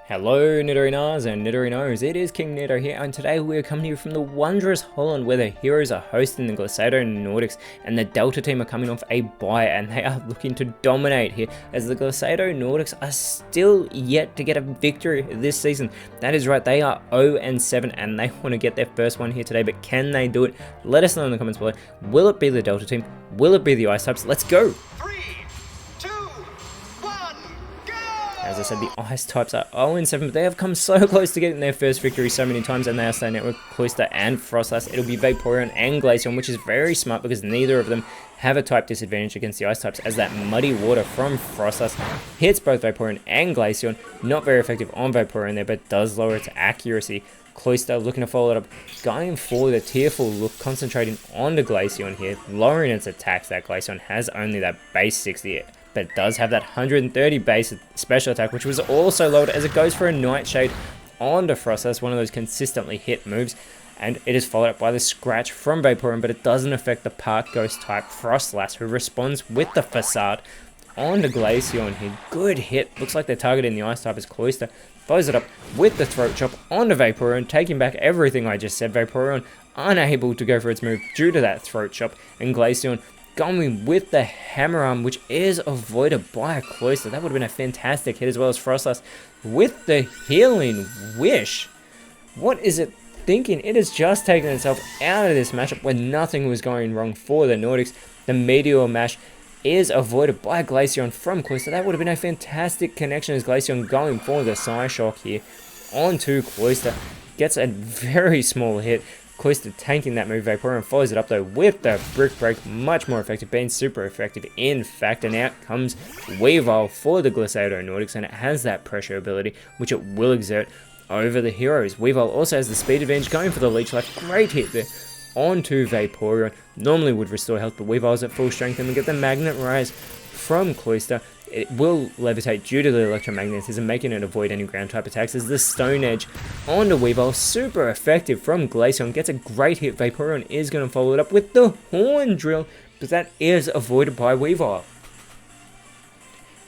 Hello Nidorinas and Nidorinos, it is KingNido here, and today we are coming to you from the wondrous Holland where the heroes are hosting the Glacado Nordics and the Delta team are coming off a bye and they are looking to dominate here as the Glacado Nordics are still yet to get a victory this season. That is right, they are 0-7 and they want to get their first one here today, but can they do it? Let us know in the comments below. Will it be the Delta team? Will it be the Ice types? Let's go! As I said, the Ice types are 0-7, but they have come so close to getting their first victory so many times, and they are staying out with Cloyster and Frostlass. It'll be Vaporeon and Glaceon, which is very smart because neither of them have a type disadvantage against the Ice types, as that Muddy Water from Frostlass hits both Vaporeon and Glaceon. Not very effective on Vaporeon there, but does lower its accuracy. Cloyster looking to follow it up, going for the tearful look, concentrating on the Glaceon here, lowering its attacks. That Glaceon has only that base 60, but does have that 130 base special attack, which was also lowered as it goes for a Nightshade on the Frostlass, one of those consistently hit moves, and it is followed up by the Scratch from Vaporeon, but it doesn't affect the Park Ghost type Frostlass, who responds with the Facade on the Glaceon here. Good hit, looks like they're targeting the Ice type as Cloyster follows it up with the Throat Chop on the Vaporeon, taking back everything I just said. Vaporeon unable to go for its move due to that Throat Chop, and Glaceon going with the Hammer Arm, which is avoided by a Cloyster. That would have been a fantastic hit, as well as Frostlass with the Healing Wish. What is it thinking? It has just taken itself out of this matchup where nothing was going wrong for the Nordics. The Meteor Mash is avoided by Glaceon from Cloyster. That would have been a fantastic connection as Glaceon going for the Psyshock here onto Cloyster. Gets a very small hit. Cloyster tanking that move. Vaporeon follows it up though with the Brick Break, much more effective, being super effective in fact, and out comes Weavile for the Glacado Nordics, and it has that pressure ability which it will exert over the heroes. Weavile also has the speed advantage, going for the Leech Life. Great hit there onto Vaporeon. Normally would restore health, but Weavile's at full strength, and we get the Magnet Rise from Cloyster. It will levitate due to the electromagnetism, making it avoid any ground type attacks, as the Stone Edge onto Weavile, super effective from Glaceon, gets a great hit. Vaporeon is going to follow it up with the Horn Drill, but that is avoided by Weavile.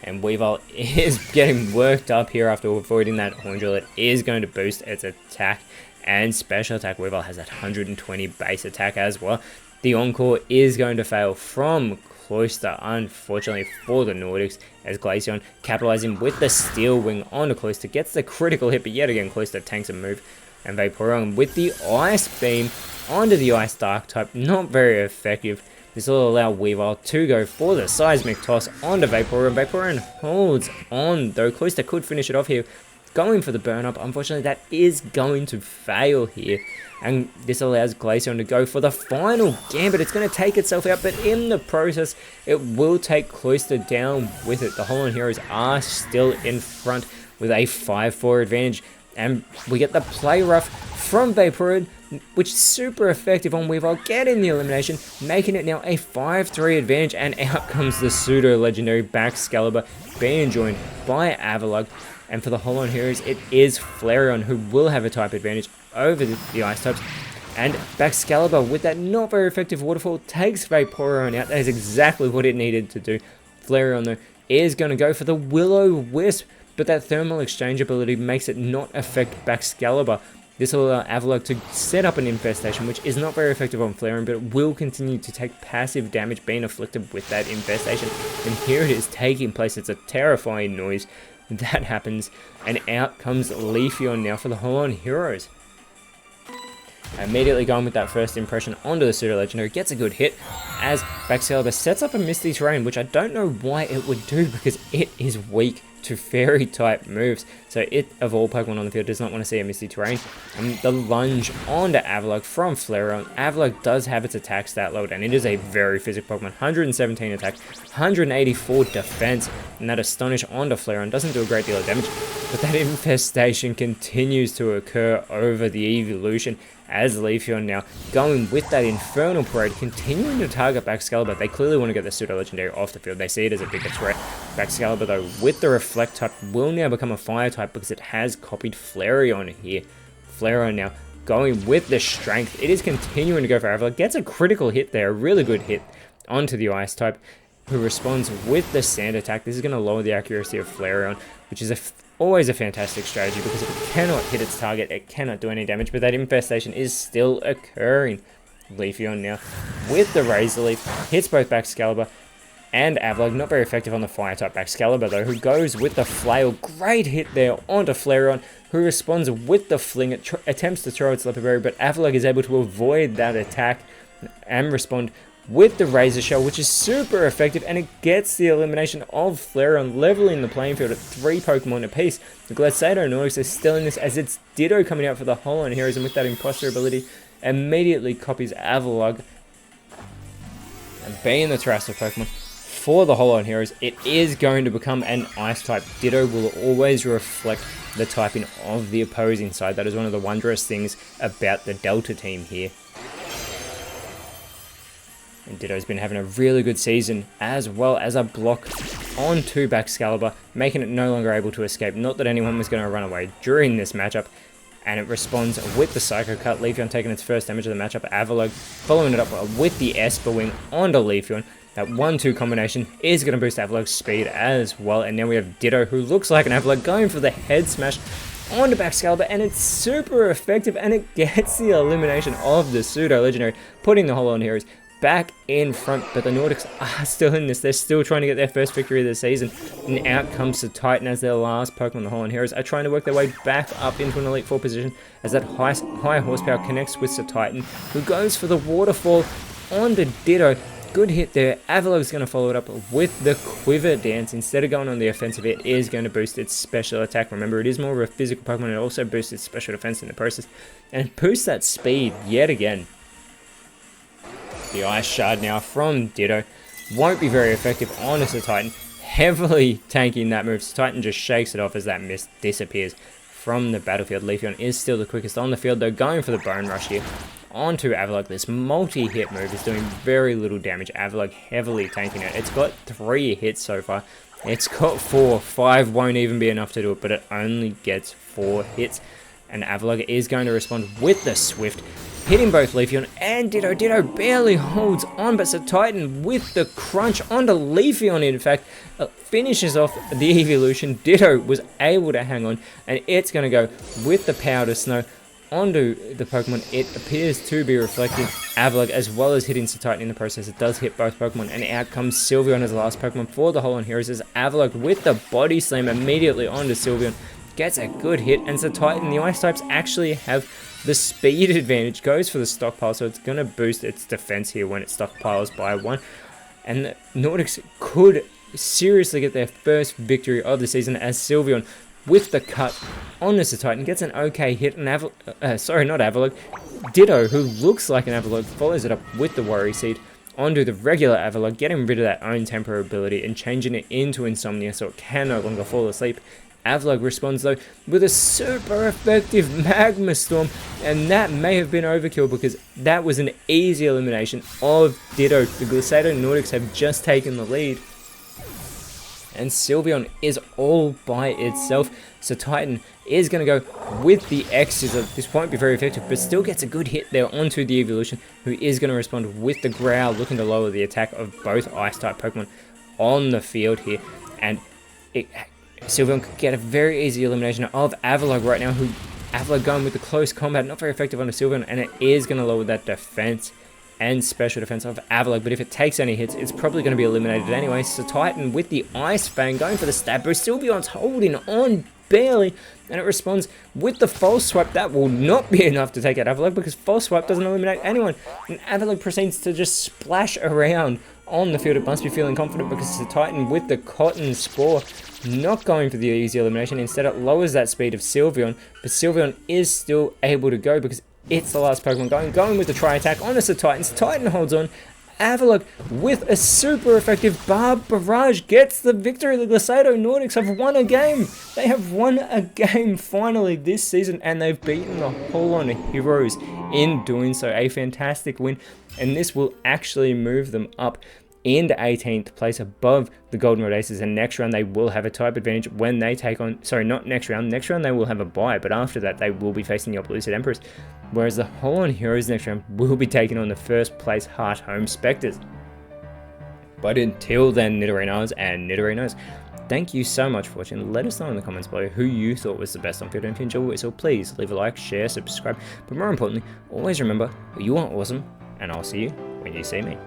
And Weavile is getting worked up here after avoiding that Horn Drill. It is going to boost its attack and special attack. Weavile has that 120 base attack as well. The Encore is going to fail from Cloyster, unfortunately for the Nordics, as Glaceon capitalizing with the Steel Wing onto Cloyster, gets the critical hit, but yet again Cloyster tanks a move, and Vaporeon with the Ice Beam onto the Ice Dark type, not very effective. This will allow Weavile to go for the Seismic Toss onto Vaporeon. Vaporeon holds on though. Cloyster could finish it off here, going for the burn up. Unfortunately, that is going to fail here, and this allows Glaceon to go for the final Gambit. It's going to take itself out, but in the process, it will take Cloyster down with it. The Holland Heroes are still in front with a 5-4 advantage, and we get the Play Rough from Vaporeon, which is super effective on Weavile, getting the elimination, making it now a 5-3 advantage, and out comes the pseudo-legendary Baxcalibur, being joined by Avalugg. And for the Holland Heroes, it is Flareon who will have a type advantage over the Ice types. And Baxcalibur, with that not very effective Waterfall, takes Vaporeon out. That is exactly what it needed to do. Flareon, though, is going to go for the Will-O-Wisp, but that Thermal Exchange ability makes it not affect Baxcalibur. This will allow Avalugg to set up an Infestation, which is not very effective on Flareon, but it will continue to take passive damage being afflicted with that Infestation. And here it is taking place. It's a terrifying noise that happens, and out comes Leafeon now for the Holland Heroes. Immediately going with that first impression onto the Pseudo Legendary, gets a good hit as Baxcalibur sets up a Misty Terrain, which I don't know why it would do because it is weak to Fairy type moves. So it, of all Pokemon on the field, does not want to see a Misty Terrain. And the lunge onto Avalugg from Flareon. Avalugg does have its attack stat load, and it is a very physical Pokemon. 117 attack, 184 defense, and that Astonish onto Flareon doesn't do a great deal of damage, but that Infestation continues to occur over the evolution, as Leafeon now going with that Infernal Parade, continuing to target Baxcalibur. They clearly want to get the Pseudo Legendary off the field. They see it as a bigger threat. Baxcalibur, though, with the Reflect type, will now become a Fire type because it has copied Flareon here. Flareon now going with the Strength. It is continuing to go for Avalugg. Gets a critical hit there, a really good hit onto the Ice type, who responds with the Sand attack. This is going to lower the accuracy of Flareon, which is a always a fantastic strategy because if it cannot hit its target, it cannot do any damage, but that infestation is still occurring. Leafeon now with the Razor Leaf, hits both Baxcalibur and Avalugg. Not very effective on the Fire-type Baxcalibur though, who goes with the Flail. Great hit there onto Flareon, who responds with the Fling. It attempts to throw its Leopard Berry, but Avalugg is able to avoid that attack and respond with the Razor Shell, which is super effective, and it gets the elimination of Flareon, leveling the playing field at 3 Pokemon apiece. The Glaceado Nordics is still in this, as it's Ditto coming out for the Holon Heroes, and with that Imposter ability, immediately copies Avalugg. And being the Terrestrial Pokemon for the Holon Heroes, it is going to become an Ice-type. Ditto will always reflect the typing of the opposing side. That is one of the wondrous things about the Delta team here. And Ditto's been having a really good season, as well as a block onto Baxcalibur, making it no longer able to escape. Not that anyone was going to run away during this matchup. And it responds with the Psycho Cut. Leafeon taking its first damage of the matchup. Avalugg following it up with the Esper Wing onto Leafeon. That 1-2 combination is going to boost Avalugg's speed as well. And now we have Ditto, who looks like an Avalugg, going for the Head Smash onto Baxcalibur, and it's super effective, and it gets the elimination of the Pseudo Legendary, putting the Holon Heroes back in front. But the Nordics are still in this. They're still trying to get their first victory of the season, and out comes the Titan as their last Pokemon. The Holon Heroes are trying to work their way back up into an Elite Four position as that high horsepower connects with the Titan, who goes for the Waterfall onto Ditto. Good hit there. Avalugg's going to follow it up with the Quiver Dance. Instead of going on the offensive, it is going to boost its special attack. Remember, it is more of a physical Pokemon. It also boosts its special defense in the process, and boosts that speed yet again. The Ice Shard now from Ditto won't be very effective on Titan, heavily tanking that move. Titan just shakes it off as that mist disappears from the battlefield. Leafeon is still the quickest on the field though, going for the Bone Rush here onto Avalugg. This multi-hit move is doing very little damage. Avalugg heavily tanking it. It's got 3 hits so far. It's got 4. 5 won't even be enough to do it, but it only gets 4 hits. And Avalugg is going to respond with the Swift, hitting both Leafeon and Ditto. Ditto barely holds on, but Titan with the crunch onto Leafeon, in fact, finishes off the evolution. Ditto was able to hang on, and it's going to go with the Powder Snow onto the Pokemon. It appears to be reflecting Avalugg as well as hitting Titan in the process. It does hit both Pokemon, and out comes Sylveon as the last Pokemon for the Holon Heroes as Avalugg with the Body Slam immediately onto Sylveon. Gets a good hit, and Titan, the Ice types actually have the speed advantage, goes for the stockpile, so it's going to boost its defense here when it stockpiles by 1. And the Nordics could seriously get their first victory of the season as Sylveon with the cut on Titan gets an okay hit, and Ditto, who looks like an Avalugg, follows it up with the Worry Seed onto the regular Avalugg, getting rid of that own temper ability and changing it into Insomnia so it can no longer fall asleep. Avalugg responds though with a super effective Magma Storm, and that may have been overkill because that was an easy elimination of Ditto. The Glaceado Nordics have just taken the lead, and Sylveon is all by itself. So Titan is going to go with the X. This won't be very effective, but still gets a good hit there onto the evolution, who is going to respond with the Growl, looking to lower the attack of both Ice-type Pokemon on the field here. And Sylveon could get a very easy elimination of Avalugg right now, who Avalugg going with the close combat, not very effective on the Sylveon, and it is going to lower that defense and special defense of Avalugg, but if it takes any hits, it's probably going to be eliminated anyway. So Titan with the Ice Fang going for the stab boost. Sylveon's holding on barely, and it responds with the False Swipe. That will not be enough to take out Avalugg because False Swipe doesn't eliminate anyone, and Avalugg proceeds to just splash around on the field. It must be feeling confident because the Titan with the Cotton Spore not going for the easy elimination. Instead, it lowers that speed of Sylveon, but Sylveon is still able to go because it's the last Pokemon going with the Tri-Attack on the Titan. Titan holds on. Avalugg with a super effective Barb Barrage gets the victory. The Glaceado Nordics have won a game. They have won a game finally this season, and they've beaten the Holon Heroes in doing so. A fantastic win, and this will actually move them up into 18th place above the Goldenrod Aces, and next round they will have a type advantage when they take on, not next round they will have a bye, but after that they will be facing your Pellucid Emperors, whereas the Holon Heroes next round will be taking on the first place Heart Home Spectres. But until then, Nidorinos and Nidorinos, thank you so much for watching. Let us know in the comments below who you thought was the best on field, and if you enjoyed it, so please leave a like, share, subscribe, but more importantly, always remember, you are awesome, and I'll see you when you see me.